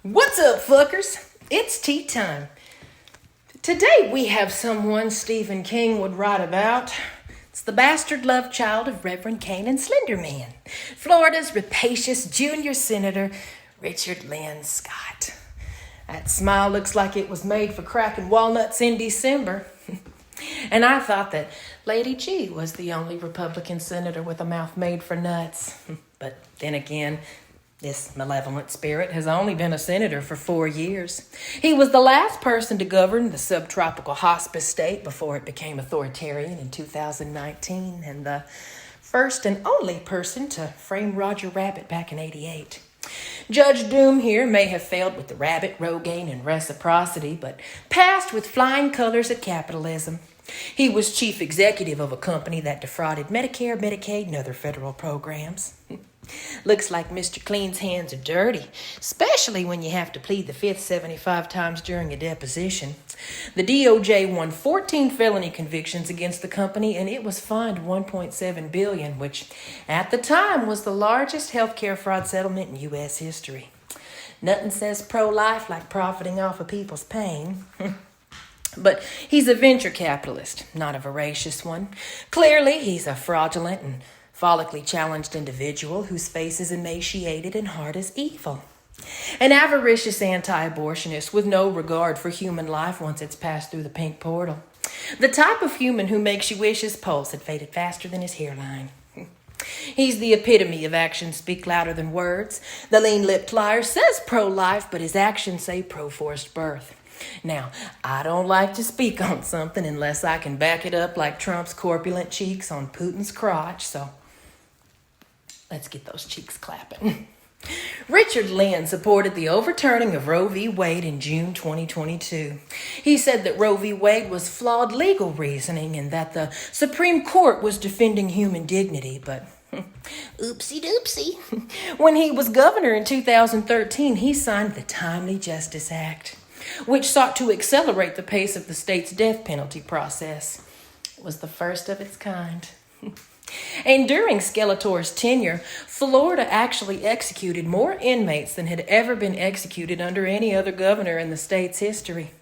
What's up, fuckers? It's tea time. Today we have someone Stephen King would write about. It's the bastard love child of Reverend Canaan Slenderman, Florida's rapacious junior senator, Richard Lynn Scott. That smile looks like it was made for cracking walnuts in December. And I thought that Lady G was the only Republican senator with a mouth made for nuts. But then again, this malevolent spirit has only been a senator for 4 years. He was the last person to govern the subtropical hospice state before it became authoritarian in 2019, and the first and only person to frame Roger Rabbit back in '88. Judge Doom here may have failed with the rabbit, Rogaine, and reciprocity, but passed with flying colors at capitalism. He was chief executive of a company that defrauded Medicare, Medicaid, and other federal programs. Looks like Mr. Clean's hands are dirty, especially when you have to plead the fifth 75 times during a deposition. The DOJ won 14 felony convictions against the company, and it was fined $1.7 billion, which at the time was the largest healthcare fraud settlement in U.S. history. Nothing says pro-life like profiting off of people's pain. But he's a venture capitalist, not a voracious one. Clearly, he's a fraudulent and follically challenged individual whose face is emaciated and heart is evil. An avaricious anti-abortionist with no regard for human life once it's passed through the pink portal. The type of human who makes you wish his pulse had faded faster than his hairline. He's the epitome of actions speak louder than words. The lean-lipped liar says pro-life, but his actions say pro-forced birth. Now, I don't like to speak on something unless I can back it up like Trump's corpulent cheeks on Putin's crotch, so let's get those cheeks clapping. Richard Lynn supported the overturning of Roe v. Wade in June 2022. He said that Roe v. Wade was flawed legal reasoning and that the Supreme Court was defending human dignity, but oopsie-doopsie. When he was governor in 2013, he signed the Timely Justice Act, which sought to accelerate the pace of the state's death penalty process. It was the first of its kind. And during Skeletor's tenure, Florida actually executed more inmates than had ever been executed under any other governor in the state's history.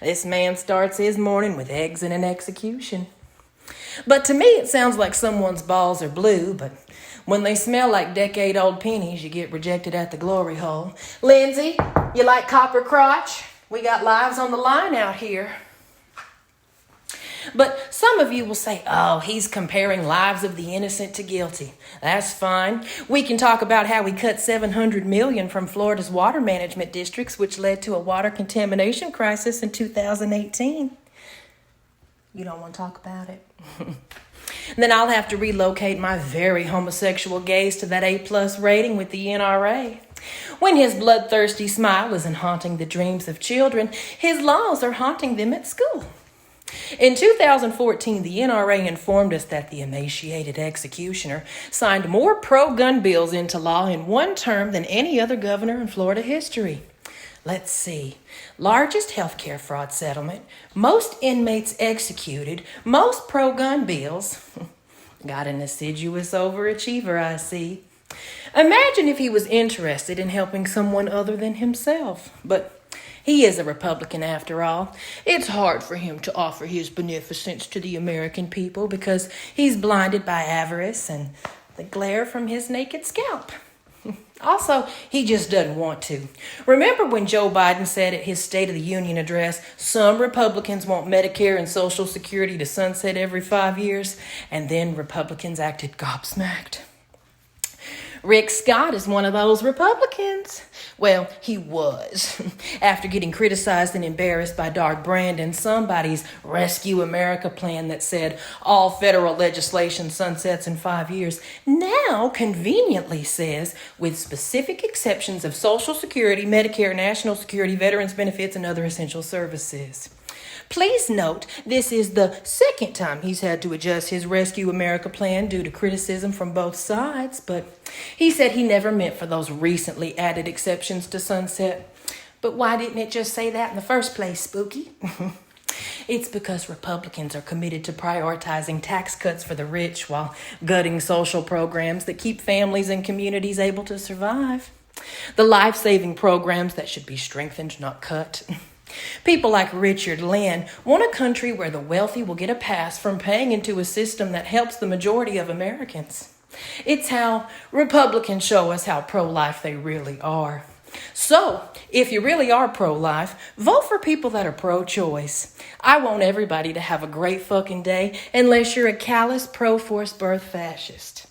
This man starts his morning with eggs and an execution. But to me, it sounds like someone's balls are blue, but when they smell like decade-old pennies, you get rejected at the glory hole. Lindsay, you like copper crotch? We got lives on the line out here. But some of you will say, oh, he's comparing lives of the innocent to guilty. That's fine. We can talk about how we cut $700 million from Florida's water management districts, which led to a water contamination crisis in 2018. You don't want to talk about it? Then I'll have to relocate my very homosexual gaze to that A+ rating with the NRA. When his bloodthirsty smile isn't haunting the dreams of children, his laws are haunting them at school. In 2014, the NRA informed us that the emaciated executioner signed more pro-gun bills into law in one term than any other governor in Florida history. Let's see. Largest healthcare fraud settlement, most inmates executed, most pro-gun bills. Got an assiduous overachiever, I see. Imagine if he was interested in helping someone other than himself, but he is a Republican after all. It's hard for him to offer his beneficence to the American people because he's blinded by avarice and the glare from his naked scalp. Also, he just doesn't want to. Remember when Joe Biden said at his State of the Union address, some Republicans want Medicare and Social Security to sunset every 5 years, and then Republicans acted gobsmacked? Rick Scott is one of those Republicans. Well, he was. After getting criticized and embarrassed by Dark Brandon, somebody's Rescue America plan that said all federal legislation sunsets in 5 years, now conveniently says, with specific exceptions of Social Security, Medicare, National Security, Veterans Benefits, and other essential services. Please note, this is the second time he's had to adjust his Rescue America plan due to criticism from both sides, but he said he never meant for those recently added exceptions to sunset. But why didn't it just say that in the first place, Spooky? It's because Republicans are committed to prioritizing tax cuts for the rich while gutting social programs that keep families and communities able to survive. The life-saving programs that should be strengthened, not cut. People like Richard Lynn want a country where the wealthy will get a pass from paying into a system that helps the majority of Americans. It's how Republicans show us how pro-life they really are. So, if you really are pro-life, vote for people that are pro-choice. I want everybody to have a great fucking day, unless you're a callous pro-forced birth fascist.